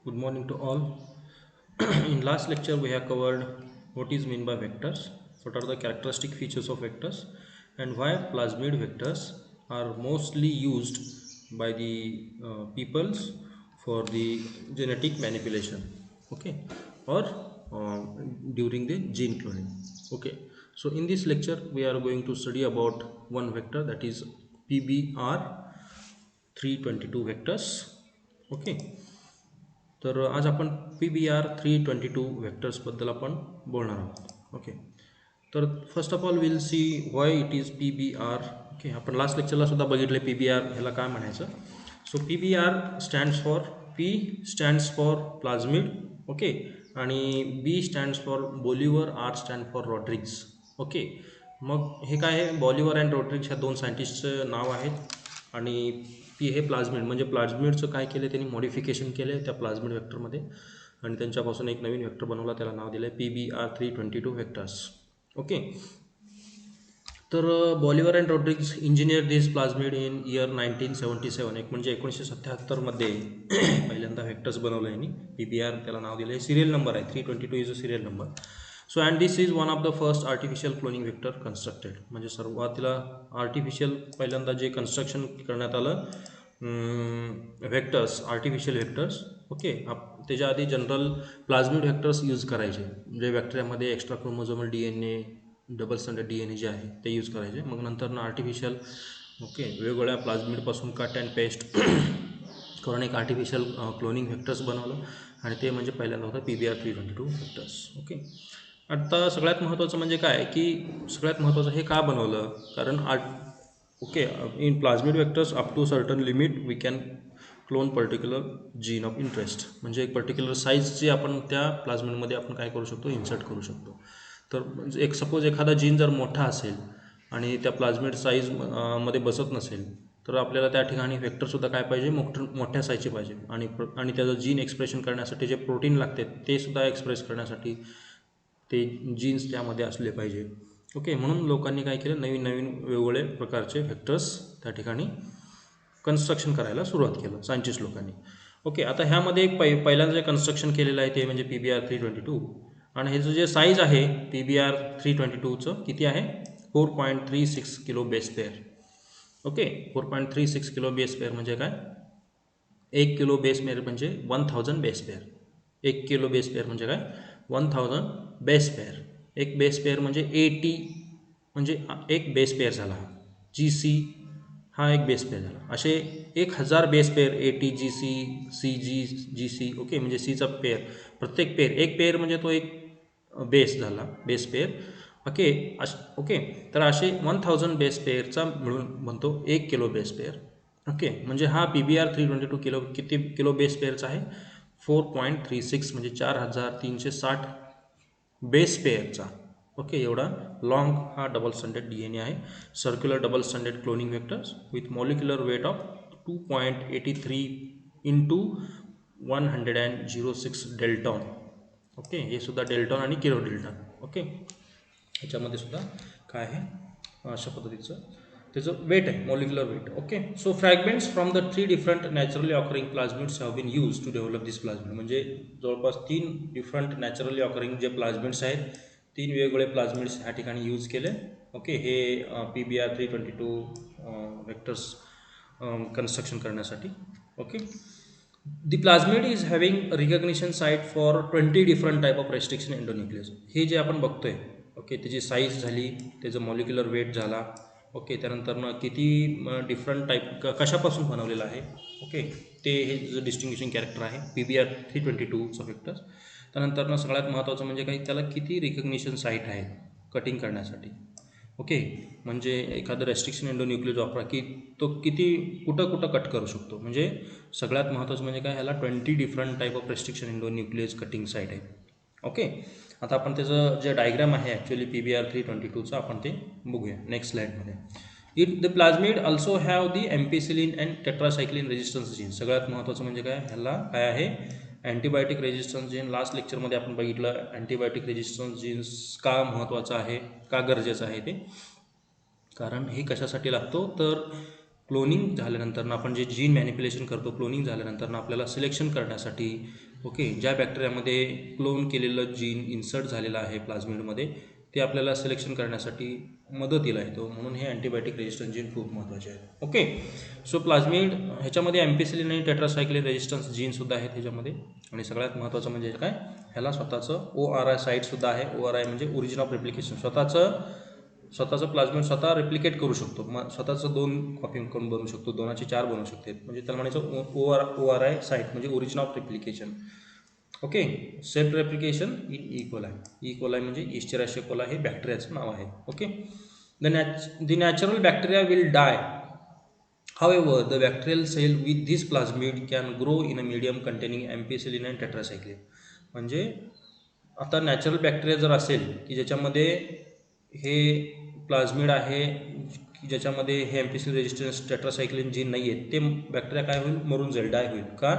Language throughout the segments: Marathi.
Good morning to all. In last lecture, we have covered what is meant by vectors, what are the characteristic features of vectors, and why plasmid vectors are mostly used by the peoples for the genetic manipulation, okay, or during the gene cloning, okay. So in this lecture, we are going to study about one vector, that is PBR 322 vectors, okay. तर आज आपण PBR 322 व्हेक्टर्सबद्दल आपण बोलणार आहोत. ओके, तर first of all will see why it is PBR. Okay, आपण लास्ट लेक्चरला सुद्धा बघितले PBR ह्याला काय म्हणायचं. So PBR stands for, P stands for plasmid, okay, आणि B stands for Bolivar, R stand for Rodriguez. Okay, मग हे काय आहे, बॉलिव्हर अँड रॉड्रिग्स ह्या दोन सायंटिस्टचं नाव आहेत. आणि पी हे प्लाझ्मिड, म्हणजे प्लाझ्मिडचं काय केलं त्यांनी, मॉडिफिकेशन केले त्या प्लाझ्मिड व्हेक्टरमध्ये आणि त्यांच्यापासून एक नवीन व्हेक्टर बनवला, त्याला नाव दिलं आहे PBR 322 व्हेक्टर्स. ओके, तर Bolivar and Rodriguez engineer this plasmid in year 1977. एक म्हणजे 1977मध्ये पहिल्यांदा व्हेक्टर्स बनवलं यांनी. PBR त्याला नाव दिलं आहे, सिरियल नंबर आहे 322 is a serial number. So and this is one of the first artificial cloning vector constructed. म्हणजे सुरुवातीला आर्टिफिशियल पहिल्यांदा जे कन्स्ट्रक्शन करण्यात आलं व्हेक्टर्स, आर्टिफिशियल व्हेक्टर्स. ओके, त्याच्या आधी जनरल प्लाझ्मिड व्हेक्टर्स यूज करायचे, म्हणजे बॅक्टेरियामध्ये extra chromosomal DNA, double standard DNA जे आहे ते यूज करायचे. मग नंतर आर्टिफिशियल, ओके, वेगवेगळ्या प्लाझ्मिडपासून कट अँड पेस्ट करून एक आर्टिफिशियल क्लोनिंग व्हेक्टर्स बनवलं आणि ते म्हणजे पहिल्यांदा होतं PBR 322 व्हेक्टर्स. ओके, आता सगळ्यात महत्त्वाचं म्हणजे काय की सगळ्यात महत्त्वाचं हे का बनवलं, कारण okay, in plasmid vectors up to certain limit we can clone particular gene of interest. म्हणजे एक पर्टिक्युलर साईजची आपण त्या प्लाझ्मिडमध्ये आपण काय करू शकतो, इन्सर्ट करू शकतो. तर एक सपोज एखादा जीन जर मोठा असेल आणि त्या प्लाझ्मिड साईज मध्ये बसत नसेल, तर आपल्याला त्या ठिकाणी व्हेक्टरसुद्धा काय पाहिजे, मोठ्या साईजचे पाहिजे. आणि त्याचं जीन एक्सप्रेशन करण्यासाठी जे प्रोटीन लागते ते सुद्धा एक्सप्रेस करण्यासाठी ते जीन्स त्यामध्ये असले पाहिजे. ओके, म्हणून लोकांनी काय केलं, नवीन नवीन वेगवेगळे प्रकारचे व्हेक्टर्स त्या ठिकाणी कन्स्ट्रक्शन करायला सुरुवात केलं सायंटिस्ट लोकांनी. ओके, आता ह्यामध्ये एक पहिल्यांदा जे कन्स्ट्रक्शन केलेलं आहे ते म्हणजे PBR 322. आणि ह्याचं जे साईज आहे PBR 322चं किती आहे, 4.36 kilo base pair. Okay, 4.36 kilo base pair म्हणजे काय, 1 किलो बेस पेअर म्हणजे 1000 base pair. 1 kilo base pair म्हणजे काय, 1000 बेस पेअर. एक बेस पेअर म्हणजे AT, म्हणजे एक बेस पेअर झाला. GC हा एक बेस पेअर झाला. असे 1000 base pair AT, GC, CG, GC. Okay, म्हणजे सीचा पेअर, प्रत्येक पेअर एक पेअर म्हणजे तो एक बेस झाला, बेस पेअर. ओके, ओके, तर असे 1000 बेस पेअरचा मिळून म्हणतो 1 किलो बेस पेअर. ओके, म्हणजे हा PBR 322 किलो किती किलो बेस पेअरचा आहे, 4.36 म्हणजे 4360 बेस पेअरचा. ओके, एवढा लॉंग हा डबल स्टँडर्ड DNA आहे. Circular double standard cloning vectors with molecular weight of 2.83 into 106 dalton. Okay, हे सुद्धा डेल्टॉन आणि किलो डेल्टॉन. ओके, ह्याच्यामध्ये सुद्धा काय आहे, अशा पद्धतीचं त्याचं वेट आहे, molecular weight. Okay, so fragments from the 3 different naturally occurring plasmids have been use to develop this plasmid. म्हणजे जवळपास 3 डिफरंट नॅचरली ऑकरिंग जे प्लाझ्मिड्स आहेत, 3 वेगवेगळे प्लाझ्मिड्स ह्या ठिकाणी यूज केले. ओके, हे PBR 322 व्हेक्टर्स कन्स्ट्रक्शन करण्यासाठी. Okay, the plasmid is having recognition site for 20 different type of restriction endonucleases. हे जे आपण बघतोय, ओके, त्याची साईज झाली, त्याचं मॉलिक्युलर वेट झाला. ओके, त्यानंतर किती डिफरंट टाईप कशापासून बनवलेलं आहे, ओके, ते हे जे डिस्टिंग्विशिंग कॅरेक्टर आहे PBR 322चं व्हेक्टर्स. त्यानंतर सगळ्यात महत्त्वाचं म्हणजे काही, त्याला किती रिकग्निशन साईट आहेत कटिंग करण्यासाठी. ओके, म्हणजे एखादं रेस्ट्रिक्शन एंडोन्यूक्लियस वापरा की तो किती कुठं कट करू शकतो. म्हणजे सगळ्यात महत्त्वाचं म्हणजे काय, ह्याला 20 different type of restriction endonuclease cutting site आहे. ओके, आता आपण त्याचं जे डायग्राम आहे ॲक्च्युली PBR 322चं आपण ते बघूया नेक्स्ट स्लाईडमध्ये. The plasmid also have the ampicillin and tetracycline resistance gene. सगळ्यात महत्त्वाचं म्हणजे काय, ह्याला काय आहे, अँटीबायोटिक रेजिस्टन्स जीन. लास्ट लेक्चरमध्ये आपण बघितलं अँटीबायोटिक रेजिस्टन्स जीन्स का महत्त्वाचं आहे, का गरजेचं आहे ते. कारण हे कशासाठी लागतो, तर क्लोनिंग झाल्यानंतर आपण जे जीन मॅनिप्युलेशन करतो, क्लोनिंग झाल्यानंतर आपल्याला सिलेक्शन करण्यासाठी, ओके, ज्या बॅक्टेरियामध्ये क्लोन केलेलं जीन इन्सर्ट झालेलं आहे प्लाझ्मिडमध्ये ते आपल्याला सिलेक्शन करण्यासाठी मदतीला येतो, म्हणून हे अँटीबायोटिक रेजिस्टन्स जीन खूप महत्त्वाचे आहेत. ओके, सो प्लाझ्मिड ह्याच्यामध्ये एम्पिसिलिन आणि टेट्रासायक्लिन रेजिस्टन्स जीनसुद्धा आहेत ह्याच्यामध्ये. आणि सगळ्यात महत्त्वाचं म्हणजे काय, ह्याला स्वतःचं ORI साईटसुद्धा आहे. ORI म्हणजे ओरिजिन ऑफ रेप्लिकेशन, स्वतःचं प्लाझ्मिड स्वतः रेप्लिकेट करू शकतो, मग स्वतःचं 2 कॉपी करून बनवू शकतो, 2ची 4 बनवू शकते, म्हणजे त्याला म्हणायचं ORI साईट म्हणजे origin of replication. Okay, self replication in E coli म्हणजे इस्चेराशिया कोलाई हे बॅक्टेरियाचं नाव आहे. Okay, the natural bacteria will die. However, the bacterial cell with this plasmid can grow in a medium containing ampicillin and tetracycline. म्हणजे आता नॅचरल बॅक्टेरिया जर असेल की ज्याच्यामध्ये हे प्लाझ्मिड आहे की ज्याच्यामध्ये हे एम्पिसिलिन रेजिस्टन्स टेट्रासायक्लिन जीन नाही आहेत, ते बॅक्टेरिया काय होईल, मरून जाईल, डाय होईल. का?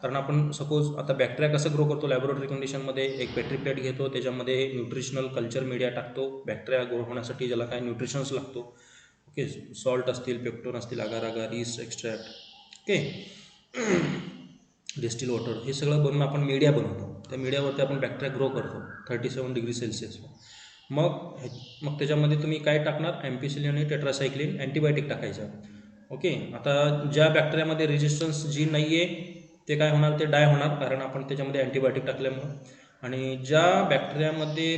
कारण आपण सपोज आता बॅक्टेरिया कसं ग्रो करतो लॅबोरेटरी कंडिशनमध्ये, एक पेट्री प्लेट घेतो, त्याच्यामध्ये न्यूट्रिशनल कल्चर मीडिया टाकतो, बॅक्टेरिया ग्रो होण्यासाठी ज्याला काय न्यूट्रिशन्स लागतो. ओके, सॉल्ट असतील, पेप्टोन असतील, agar agar, yeast extract, okay, distil water, हे सगळं बनवून आपण मीडिया बनवतो. त्या मीडियावरती आपण बॅक्टेरिया ग्रो करतो 37 डिग्री सेल्सिअसवर. मग त्याच्यामध्ये तुम्ही काय टाकणार, एम्पिसिलिन आणि टेट्रासायक्लिन अँटीबायोटिक टाकायचं. ओके, आता ज्या बॅक्टेरियामध्ये रेजिस्टन्स जीन नाही आहे ते काय होणार, ते डाय होणार, कारण आपण त्याच्यामध्ये अँटीबायोटिक टाकल्यामुळं. आणि ज्या बॅक्टेरियामध्ये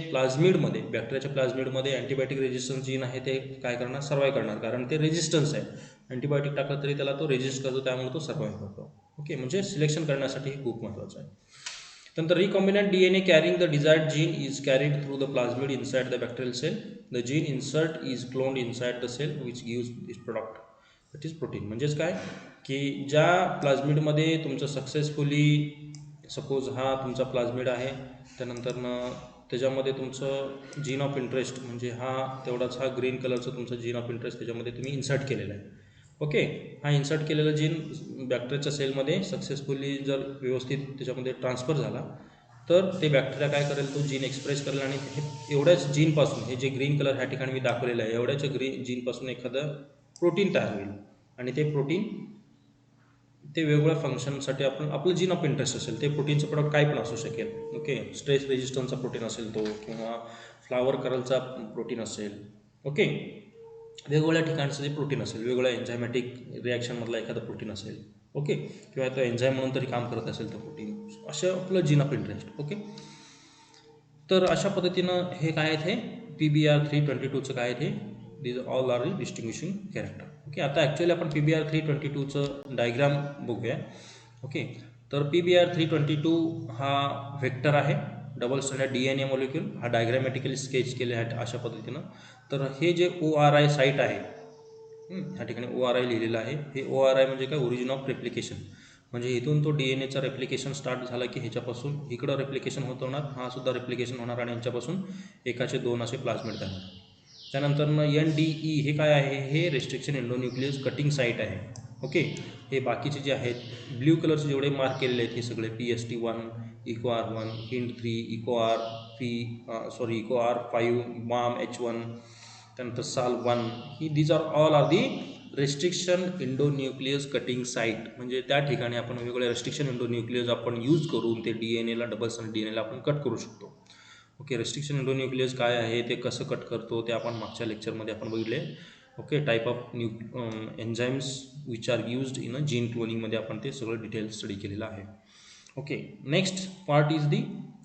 बॅक्टेरियाच्या प्लाझ्मिडमध्ये अँटीबायोटिक रेजिस्टन्स जीन आहे ते काय करणार, सर्वाईव्ह करणार, कारण ते रेजिस्टन्स आहे. अँटीबायोटिक टाकलं तरी त्याला तो रेजिस्ट करतो, त्यामुळे तो सर्वाईव्ह करतो. ओके, म्हणजे सिलेक्शन करण्यासाठी हे खूप महत्त्वाचं आहे. नंतर recombinant DNA carrying the desired gene is carried through the plasmid inside the bacterial cell. The gene insert is cloned inside the cell which gives this product, that is protein. म्हणजेच काय की ज्या प्लाझ्मिडमध्ये तुमचं सक्सेसफुली, सपोज हा तुमचा प्लाझ्मिड आहे, त्यानंतर त्याच्यामध्ये तुमचं जीन ऑफ इंटरेस्ट म्हणजे तेवढाच हा ग्रीन कलरचं तुमचं जीन ऑफ इंटरेस्ट त्याच्यामध्ये तुम्ही इन्सर्ट केलेला आहे. ओके, हा इन्सर्ट केलेला जीन बॅक्टेरियाच्या सेलमध्ये सक्सेसफुली जर व्यवस्थित त्याच्यामध्ये ट्रान्सफर झाला तर ते बॅक्टेरिया काय करेल, तो जीन एक्सप्रेस करेल आणि एवढ्याच जीनपासून, हे जे ग्रीन कलर ह्या ठिकाणी मी दाखवलेलं आहे, एवढ्याच जीनपासून एखादं प्रोटीन तयार होईल. आणि ते प्रोटीन ते वेगवेगळ्या फंक्शनसाठी आपलं जीन ऑफ इंटरेस्ट असेल, ते प्रोटीनचं प्रोडक्ट काय पण असू शकेल. ओके, स्ट्रेस रेजिस्टन्सचा प्रोटीन असेल तो, किंवा फ्लावर करलचा प्रोटीन असेल. ओके, वेगवेगळ्या ठिकाणचं जे प्रोटीन असेल, वेगवेगळ्या एन्झायमॅटिक रिॲक्शनमधला एखादा प्रोटीन असेल. ओके, किंवा तो एन्झाईम म्हणून तरी काम करत असेल तो प्रोटीन, असं आपलं जीन ऑफ इंटरेस्ट. ओके, तर अशा पद्धतीनं हे काय आहेत, हे PBR 322चं काय आहे, these all are the distinguishing character. Okay, आता ॲक्च्युअली आपण PBR 322चं डायग्राम बघूया. ओके, तर PBR 322 हा व्हेक्टर आहे, डबल स्टँडर्ड DNA मॉलिक्यूल. हा डायग्रॅमॅटिकली स्केच केले आहे अशा पद्धतीनं. तर हे जे ORI साईट आहे, ह्या ठिकाणी ORI लिहिलेलं आहे. हे ORI म्हणजे काय, ओरिजिन ऑफ रेप्लिकेशन. म्हणजे इथून तो DNAचा रेप्लिकेशन स्टार्ट झाला की ह्याच्यापासून इकडं रेप्लिकेशन होत होणार, हा सुद्धा रेप्लिकेशन होणार, आणि यांच्यापासून एकाचे 2 असे प्लाझ्मिड तयार होणार. त्यानंतर NDE हे काय आहे, हे रेस्ट्रिक्शन एंडोन्यूक्लियस कटिंग साईट आहे. ओके, हे बाकीचे जे आहेत ब्ल्यू कलरचे जेवढे मार्क केलेले आहेत हे सगळे PST1, EcoR1, HIND3, EcoR5, MAM-H1, त्यानंतर SAL1, these are the restriction endonuclease cutting site. म्हणजे त्या ठिकाणी आपण वेगवेगळे रेस्ट्रिक्शन एंडोन्यूक्लियस आपण यूज करून ते DNAला, डबल स्टँडर्ड DNAला आपण कट करू शकतो. ओके, रेस्ट्रिक्शन एंडोन्यूक्लियस काय आहे, ते कसं कट करतो ते आपण मागच्या लेक्चरमध्ये आपण बघितले. Okay, type of enzymes which are used in a gene क्लोनिंगमध्ये आपण ते सगळं डिटेल स्टडी केलेलं आहे. Okay, next part is the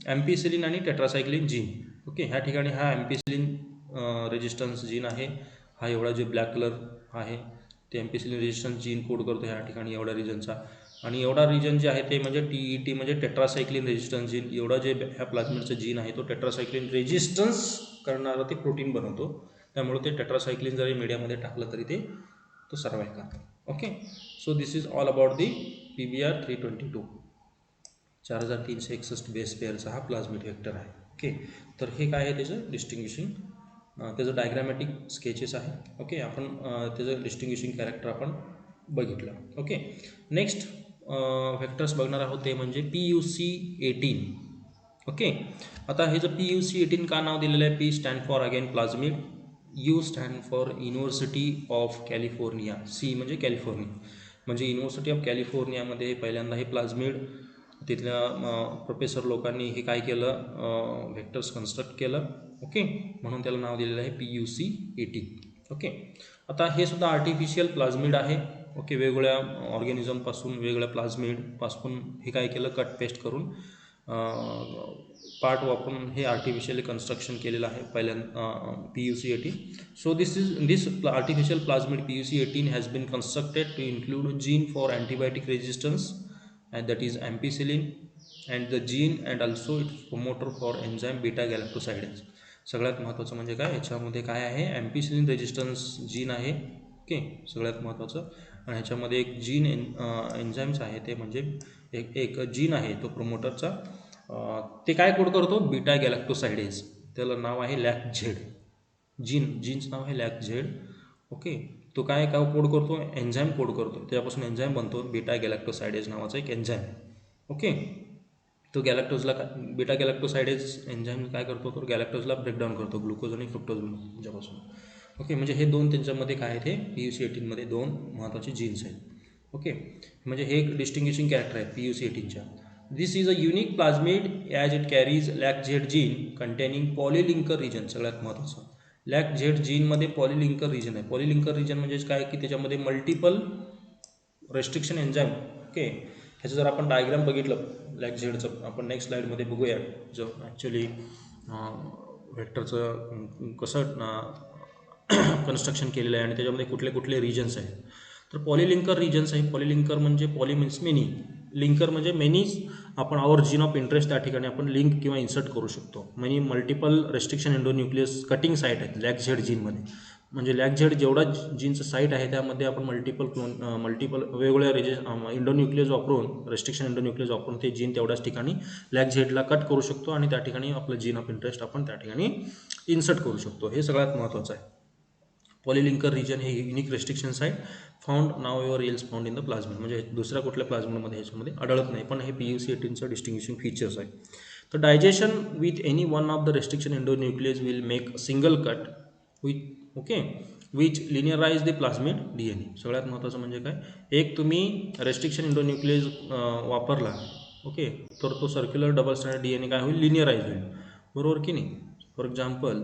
ampicillin आणि टेट्रासायक्लिन जीन. ओके, ह्या ठिकाणी हा एम्पिसिलिन रेजिस्टन्स जीन आहे. हा एवढा जे ब्लॅक कलर आहे ते एम्पिसिलिन रेजिस्टन्स जीन कोड करतो ह्या ठिकाणी एवढ्या रिजनचा. आणि एवढा रिजन जे आहे ते म्हणजे TET म्हणजे टेट्रासायक्लिन रेजिस्टन्स जीन. एवढा जे ह्या प्लाझ्मिडचं जीन आहे तो टेट्रासायक्लिन रेजिस्टन्स करणारं ते प्रोटीन बनवतो. त्यामुळे ते टेट्रासायक्लिन जरी मीडियामध्ये टाकलं तरी तो सर्वाईव्ह करतो. Okay, so this is all about the PBR 322. 4361 base पेअरचा हा प्लाझ्मिड व्हेक्टर आहे. ओके, तर हे काय आहे त्याचं डिस्टिंग्विशिंग, त्याचं डायग्रॅमॅटिक स्केचेस आहे. ओके, आपण त्याचं डिस्टिंग्विशिंग कॅरेक्टर आपण बघितलं. ओके, नेक्स्ट व्हेक्टर्स बघणार आहोत ते म्हणजे PUC18. ओके, आता हे जर PUC18 का नाव दिलेलं आहे, P stand for again plasmid, U stand for university of California, C म्हणजे कॅलिफोर्निया, म्हणजे युनिव्हर्सिटी ऑफ कॅलिफोर्नियामध्ये पहिल्यांदा हे प्लाझ्मिड तिथल्या प्रोफेसर लोकांनी हे काय केलं, व्हेक्टर्स कन्स्ट्रक्ट केलं. ओके, म्हणून त्याला नाव दिलेलं आहे PUC-18. ओके, आता हे सुद्धा आर्टिफिशियल प्लाझ्मिड आहे. ओके, वेगवेगळ्या ऑर्गॅनिझमपासून, वेगवेगळ्या प्लाझ्मिडपासून हे काय केलं, कट पेस्ट करून पार्ट वापरून हे आर्टिफिशियली कन्स्ट्रक्शन केलेलं आहे पहिल्यांदा PUC-18. So this artificial plasmid PUC-18 has been constructed to include gene for antibiotic resistance and that is ampicillin and the gene and also its promoter for enzyme beta galactosidase. सगळ्यात महत्त्वाचं म्हणजे काय, ह्याच्यामध्ये काय आहे, अँपिसिलिन रेजिस्टन्स जीन आहे. ओके, सगळ्यात महत्त्वाचं. आणि ह्याच्यामध्ये एक जीन एन्झाईम्स आहे, ते म्हणजे एक जीन आहे तो प्रोमोटरचा, ते काय कोड करतो, बीटा गॅलॅक्टोसाइडेज. त्याला नाव आहे लॅक-झेड. जीनचं नाव आहे लॅक-झेड. ओके, तो काय कोड करतो, एन्झाईम कोड करतो. त्यापासून एन्झाईम बनतो बीटा गॅलॅक्टोसाइडेज नावाचा एक एन्झाईम. ओके, तो गॅलॅक्टोजला बीटा गॅलॅक्टोसाइडेज एन्झाईम काय करतो, तो गॅलॅक्टोजला ब्रेकडाऊन करतो, ग्लुकोज आणि फ्रुक्टोज त्याच्यापासून. ओके, म्हणजे हे दोन त्यांच्यामध्ये काय आहेत, हे PUC-18मध्ये दोन महत्त्वाचे जीन्स आहेत. ओके, म्हणजे हे एक डिस्टिंग्विशिंग कॅरेक्टर आहे PUC-18च्या. This is a unique plasmid as it carries lac Z gene containing polylinker region. सगळ्यात महत्त्वाचं, लॅक-झेड जीनमध्ये पॉलिलिंकर रिजन आहे. पॉलिलिंकर रिजन म्हणजे काय, की त्याच्यामध्ये मल्टिपल रेस्ट्रिक्शन एन्झाईम. ओके, ह्याचं जर आपण डायग्राम बघितलं लॅक-झेडचं, आपण नेक्स्ट स्लाईडमध्ये बघूया, जो ॲक्च्युली व्हेक्टरचं कसं कन्स्ट्रक्शन केलेलं आहे आणि त्याच्यामध्ये कुठले कुठले रिजन्स आहेत. तर पॉलिलिंकर रिजन्स आहे. पॉलिलिंकर म्हणजे पॉली मीन्स मेनी, लिंकर म्हणजे मेनीज आपण आवर जीन ऑफ इंटरेस्ट त्या ठिकाणी आपण लिंक किंवा इन्सर्ट करू शकतो. म्हणजे multiple restriction endonuclease cutting site आहेत लॅक-झेड जीनमध्ये. म्हणजे लॅक-झेड जेवढा जीनचं साईट आहे त्यामध्ये आपण मल्टिपल वेगवेगळ्या इंडोन्यूक्लियस वापरून, रेस्ट्रिक्शन इंडोन्यूक्लियस वापरून ते जीन तेवढ्याच ठिकाणी लॅक-झेडला कट करू शकतो आणि त्या ठिकाणी आपलं जीन ऑफ इंटरेस्ट आपण त्या ठिकाणी इन्सर्ट करू शकतो. हे सगळ्यात महत्त्वाचं आहे. पॉलिलिंकर रिजन हे unique restriction site found nowhere else found in the plasmid. म्हणजे दुसऱ्या कुठल्या प्लाझ्मिडमध्ये ह्याच्यामध्ये आढळत नाही, पण हे PUC-18चं डिस्टिंग्विशिंग फीचर्स आहे. तर digestion with any one of the restriction endonucleases will make single cut with okay which linearize the plasmid DNA. सगळ्यात महत्त्वाचं म्हणजे काय, एक तुम्ही रेस्ट्रिक्शन इंडोन्यूक्लियस वापरला, ओके, तर तो सर्क्युलर डबल स्टँडर्ड DNA काय होईल, लिनियराइज होईल. बरोबर की नाही. फॉर एक्झाम्पल,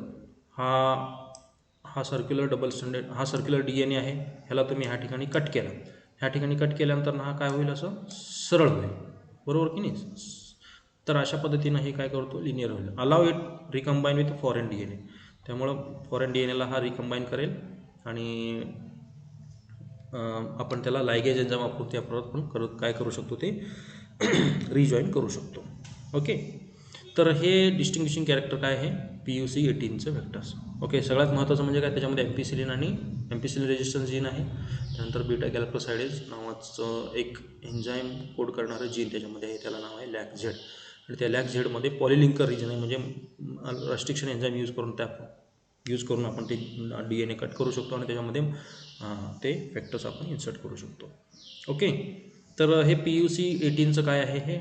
हा सर्क्युलर डबल स्टँडर्ड, हा सर्क्युलर DNA आहे, ह्याला तुम्ही ह्या ठिकाणी कट केला. ह्या ठिकाणी कट केल्यानंतर हा काय होईल, असं सरळ होईल. बरोबर की नाही. तर अशा पद्धतीनं हे काय करतो, लिनियर होईल. Allow it recombine with foreign DNA. त्यामुळं फॉरेन DNAला हा रिकंबाईन करेल आणि आपण त्याला लायगेज एन्झाईम वापरून त्या आपण काय करू शकतो, ते रिजॉईन करू शकतो. ओके, तर हे डिस्टिंग्विशिंग कॅरेक्टर काय आहे PUC-18चं व्हेक्टर्स. ओके, सगळ्यात महत्त्वाचं म्हणजे काय, त्याच्यामध्ये अँपिसिलिन रेजिस्टन्स जीन आहे. त्यानंतर बीटा गॅलॅक्टोसाइडेज नावाचं एक एन्झाईम कोड करणारं जीन त्याच्यामध्ये आहे, त्याला नाव आहे लॅक-झेड. आणि त्या लॅक-झेडमध्ये पॉलिलिंकर रिजन आहे, म्हणजे रेस्ट्रिक्शन एन्झाईम यूज करून आपण ते DNA कट करू शकतो आणि त्याच्यामध्ये ते व्हेक्टर्स आपण इन्सर्ट करू शकतो. ओके, तर हे PUC-18चं काय आहे, हे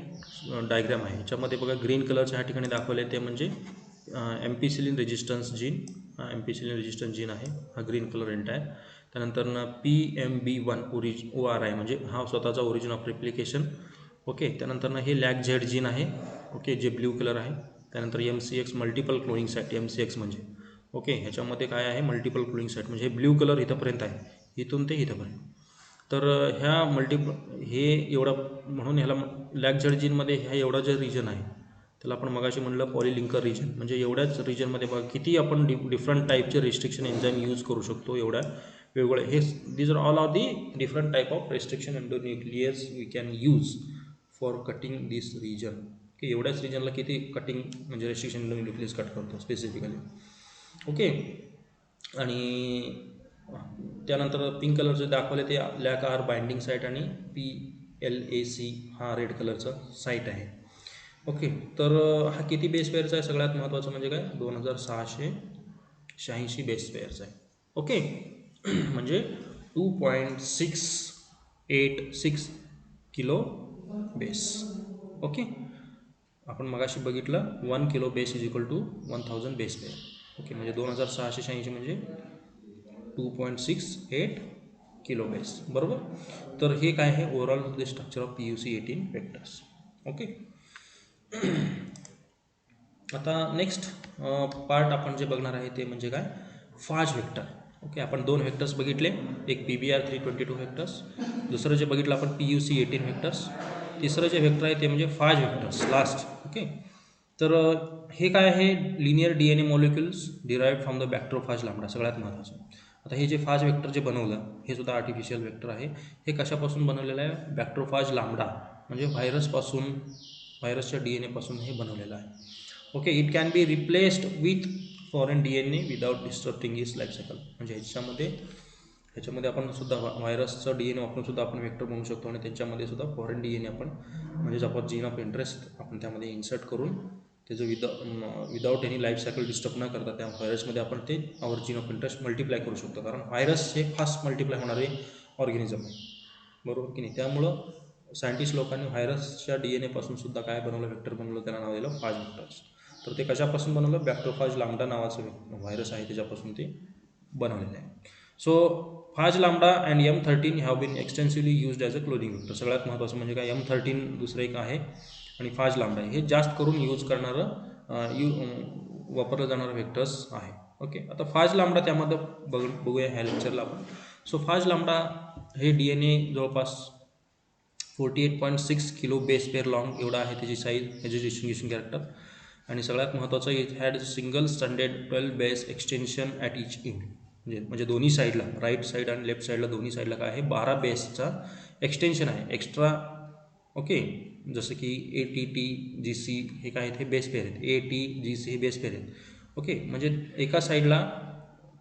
डायग्राम आहे. ह्याच्यामध्ये बघा ग्रीन कलरच्या ह्या ठिकाणी दाखवले ते म्हणजे अँपिसिलिन रेजिस्टन्स जीन आहे, हा ग्रीन कलर एंटायर. त्यानंतर PMB1 ORI म्हणजे हा स्वतःचा ओरिजिन ऑफ रेप्लिकेशन. ओके, त्यानंतर हे लॅक-झेड जीन आहे, ओके, जे ब्ल्यू कलर आहे. त्यानंतर MCX multiple cloning site, MCX म्हणजे ओके, ह्याच्यामध्ये काय आहे, मल्टिपल क्लोनिंग साईट. म्हणजे हे ब्ल्यू कलर इथंपर्यंत आहे, इथून ते इथंपर्यंत. तर ह्या हे एवढा, म्हणून ह्याला लॅक-झेड जीनमध्ये ह्या एवढा जे रिजन आहे त्याला आपण मगाशी म्हणलं पॉलिलिंकर रिजन. म्हणजे एवढ्याच रिजनमध्ये बघा किती आपण डिफरंट टाईपचे रिस्ट्रिक्शन एन्झाईम यूज करू शकतो. एवढ्या वेगवेगळ्या, हे these are all are the different type of restriction endonuclease we can use for cutting this region. की एवढ्याच रिजनला किती कटिंग म्हणजे रेस्ट्रिक्शन एंडोन्यूक्लियस कट करतो स्पेसिफिकली. ओके, आणि त्यानंतर पिंक कलरचे दाखवले ते लॅक-आर बाइंडिंग साईट आणि PLAC हा रेड कलरचा साईट आहे. ओके, तर हा किती बेस पेअरचा आहे, सगळ्यात महत्त्वाचं म्हणजे काय, 2686 बेस पेअरचा आहे. ओके, म्हणजे 2.686 किलो बेस. ओके, आपण मगाशी बघितलं 1 kilo base is equal to 1000 base pair. Okay, म्हणजे 2686 म्हणजे 2.68 किलो बेस. बरोबर. तर हे काय आहे, overall the structure of PUC-18 vectors. Okay. आता नेक्स्ट पार्ट आपण जे बघणार आहे ते म्हणजे काय, फाज व्हेक्टर. ओके, आपण दोन व्हेक्टर्स बघितले, एक PBR322 व्हेक्टर्स, दुसरं जे बघितलं आपण PUC18 व्हेक्टर्स, तिसरं जे व्हेक्टर आहे ते म्हणजे फाज व्हेक्टर्स लास्ट. ओके, तर हे काय आहे, linear DNA molecules derived from the bacteriophage lambda, सगळ्यात महत्त्वाचं. आता हे जे फाज व्हेक्टर जे बनवलं हे सुद्धा आर्टिफिशियल व्हेक्टर आहे. हे कशापासून बनवलेलं आहे, बॅक्टेरोफाज लॅम्बडा म्हणजे व्हायरसपासून, व्हायरसच्या DNA पासून हे बनवलेलं आहे. Okay, it can be replaced with foreign DNA without disturbing is life cycle. म्हणजे ह्याच्यामध्ये आपण सुद्धा व्हायरसचं DNA वापरून सुद्धा आपण व्हेक्टर बनवू शकतो आणि त्याच्यामध्ये सुद्धा फॉरेन DNA आपण म्हणजे आपण जीन ऑफ इंटरेस्ट आपण त्यामध्ये इन्सर्ट करून त्याचं without any life cycle disturb न करता त्या व्हायरसमध्ये आपण ते आवर जीन ऑफ इंटरेस्ट मल्टिप्लाय करू शकतो. कारण व्हायरस हे फास्ट मल्टिप्लाय होणारे ऑर्गॅनिझम आहे, बरोबर की नाही. त्यामुळं सायंटिस्ट लोकांनी व्हायरसच्या DNA पासून सुद्धा काय बनवलं, व्हेक्टर बनवलं, त्याला नाव दिलं फाज व्हेक्टर्स. तर ते कशापासून बनवलं, बॅक्टेरोफाज लांबडा नावाचं व्हायरस आहे त्याच्यापासून ते बनवलेलं आहे. So phage lambda and M13 have been extensively used as a cloning vector. सगळ्यात महत्त्वाचं म्हणजे काय, M13 दुसरं एक आहे आणि फाज लांबडा हे जास्त करून यूज करणारं वापरलं जाणारं व्हेक्टर्स आहे. ओके, आता फाज लांबडा त्यामध्ये बघूया ह्या लेक्चरला आपण. सो फाज लांबडा हे DNA जवळपास 48.6 किलो बेस पेअर लॉंग एवढा आहे त्याची साईज, ह्याचे डिस्टिंग्विशिंग कॅरेक्टर. आणि सगळ्यात महत्त्वाचं, it had single standard 12 base extension at each and. म्हणजे दोन्ही साईडला, राईट साईड आणि लेफ्ट साईडला दोन्ही साईडला काय आहे, 12 बेसचा एक्सटेन्शन आहे एक्स्ट्रा. ओके, जसं की ATT GC हे काय आहेत, हे बेस पेअर आहेत. AT GC हे बेस पेअर आहेत. ओके, म्हणजे एका साईडला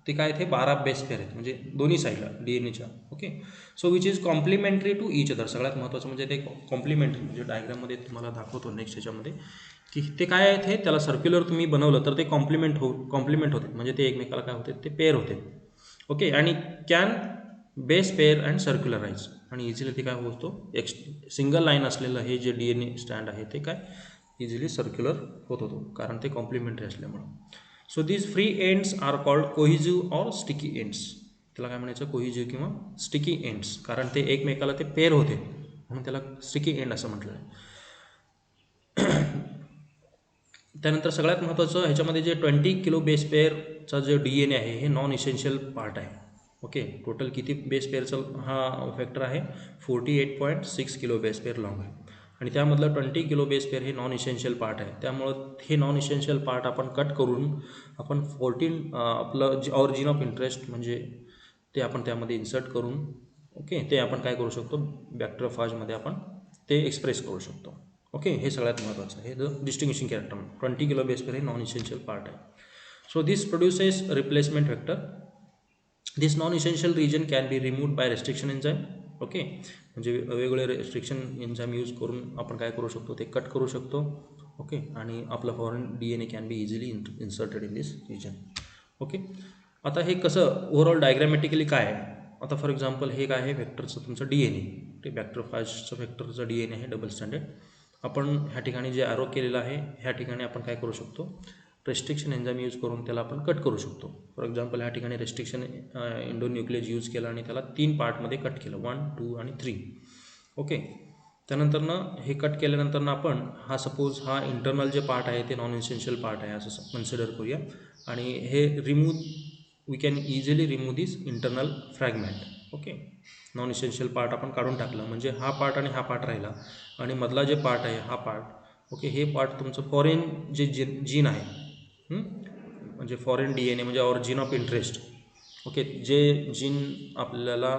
ते काय आहेत, हे 12 बेस पेअर आहेत म्हणजे दोन्ही साईडला DNAच्या. Okay, so which is complementary to each other. सगळ्यात महत्त्वाचं म्हणजे ते कॉम्प्लिमेंटरी, म्हणजे डायग्राममध्ये तुम्हाला दाखवतो नेक्स्ट ह्याच्यामध्ये की ते काय आहेत, हे त्याला सर्क्युलर तुम्ही बनवलं तर ते कॉम्प्लिमेंट होते, म्हणजे ते एकमेकाला काय होते, ते पेअर होते. ओके, आणि कॅन बेस पेअर अँड सर्क्युलराइज, आणि इझिली ते काय होतो, सिंगल लाईन असलेलं हे जे DNA स्टँड आहे ते काय इझिली सर्क्युलर होत होतो, कारण ते कॉम्प्लिमेंटरी असल्यामुळं. So these free ends are called cohesive or sticky ends. त्याला काय म्हणायचं, कोहिजिव्ह किंवा स्टिकी एंड्स, कारण ते एकमेकाला ते पेअर होते म्हणून त्याला स्टिकी एंड असं म्हटलं आहे. त्यानंतर सगळ्यात महत्त्वाचं, ह्याच्यामध्ये जे 20 किलो बेस पेअरचा जो DNA आहे हे नॉन इसेन्शियल पार्ट आहे. ओके, टोटल किती बेस पेअरचा हा फॅक्टर आहे, 48.6 किलो बेस पेअर लॉंग आहे. आणि त्यामधलं 20 किलो बेस पेअर हे नॉन इसेन्शियल पार्ट आहे. त्यामुळं हे नॉन इसेन्शियल पार्ट आपण कट करून आपण 14 आपलं ऑरिजिन ऑफ इंटरेस्ट म्हणजे ते आपण त्यामध्ये इन्सर्ट करून, ओके, ते आपण काय करू शकतो, बॅक्टेरोफाजमध्ये आपण ते एक्सप्रेस करू शकतो. ओके, हे सगळ्यात महत्त्वाचं आहे, हे distinguishing character. 20 kilo base pair हे नॉन इसेन्शियल पार्ट आहे. So this produces replacement vector. This non essential region can be removed by restriction enzyme. Okay, म्हणजे वेगवेगळे रेस्ट्रिक्शन एन्झाईम यूज करून आपण काय करू शकतो, ते कट करू शकतो. ओके, आणि आपलं foreign DNA can be easily inserted in this region. Okay, आता हे कसं ओव्हरऑल डायग्रॅमॅटिकली काय आहे, आता फॉर एक्झाम्पल हे काय आहे, व्हेक्टरचं तुमचं DNA, ते बॅक्टेरोफाजचं व्हेक्टरचं DNA आहे डबल स्टँडर्ड. आपण ह्या ठिकाणी जे ॲरो केलेलं आहे ह्या ठिकाणी आपण काय करू शकतो, रेस्ट्रिक्शन एन्झाईम यूज करून त्याला आपण कट करू शकतो. फॉर एक्झाम्पल ह्या ठिकाणी रेस्ट्रिक्शन एंडोन्यूक्लियस यूज केला आणि त्याला 3 पार्टमध्ये कट केलं, 1, 2 आणि 3. ओके, त्यानंतरनं हे कट केल्यानंतरनं आपण हा सपोज हा इंटरनल जे पार्ट आहे ते नॉन इसेन्शियल पार्ट आहे असं कन्सिडर करूया. आणि हे we can easily remove this internal fragment. Okay, non essential part आपण काढून टाकलं म्हणजे हा पार्ट आणि हा पार्ट राहिला आणि मधला जे पार्ट आहे हा पार्ट. ओके, हे पार्ट तुमचं फॉरेन जे जीन आहे, म्हणजे फॉरेन DNA म्हणजे ऑरिजिन ऑफ इंटरेस्ट. ओके, जे जीन आपल्याला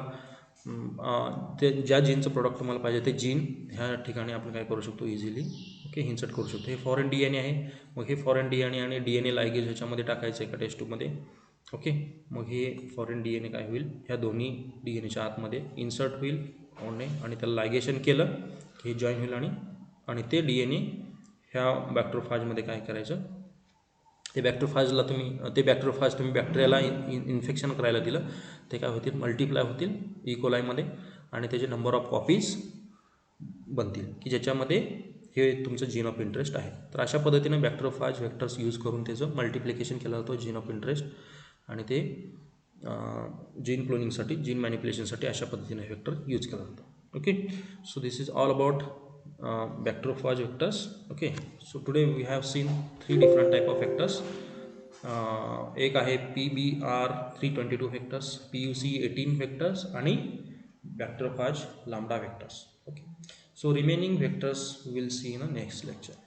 ते ज्या जीनचं प्रोडक्ट तुम्हाला पाहिजे ते जीन ह्या ठिकाणी आपण काय करू शकतो, इझिली ओके इन्सर्ट करू शकतो. हे फॉरेन DNA आहे, मग हे फॉरेन DNA आणि DNA लायगेज ह्याच्यामध्ये टाकायचं एका टेस्ट ट्यूबमध्ये. ओके, मग हे फॉरेन DNA काय होईल, ह्या दोन्ही DNAच्या आतमध्ये इन्सर्ट होईल आणि त्याला लायगेशन केलं की हे जॉईन होईल आणि ते DNA ह्या बॅक्टेरोफाजमध्ये काय करायचं, ते बॅक्टेरोफाज तुम्ही बॅक्टेरियाला इन्फेक्शन करायला दिलं, ते काय होतील, मल्टिप्लाय होतील इकोलायमध्ये आणि त्याचे नंबर ऑफ कॉपीज बनतील की ज्याच्यामध्ये हे तुमचं जीन ऑफ इंटरेस्ट आहे. तर अशा पद्धतीने बॅक्टेरोफाज व्हेक्टर्स यूज करून त्याचं मल्टिप्लिकेशन केलं जातं जीन ऑफ इंटरेस्ट, आणि ते जीन क्लोनिंगसाठी, जीन मॅनिप्युलेशनसाठी अशा पद्धतीने व्हेक्टर यूज केलं जातं. Okay, so this is all about bacteriophage vectors. Okay, so today we have seen three different type of vectors. एक आहे PBR322 vectors, PUC18 vectors आणि bacteriophage lambda vectors. Okay, so remaining vectors we will see in the next lecture.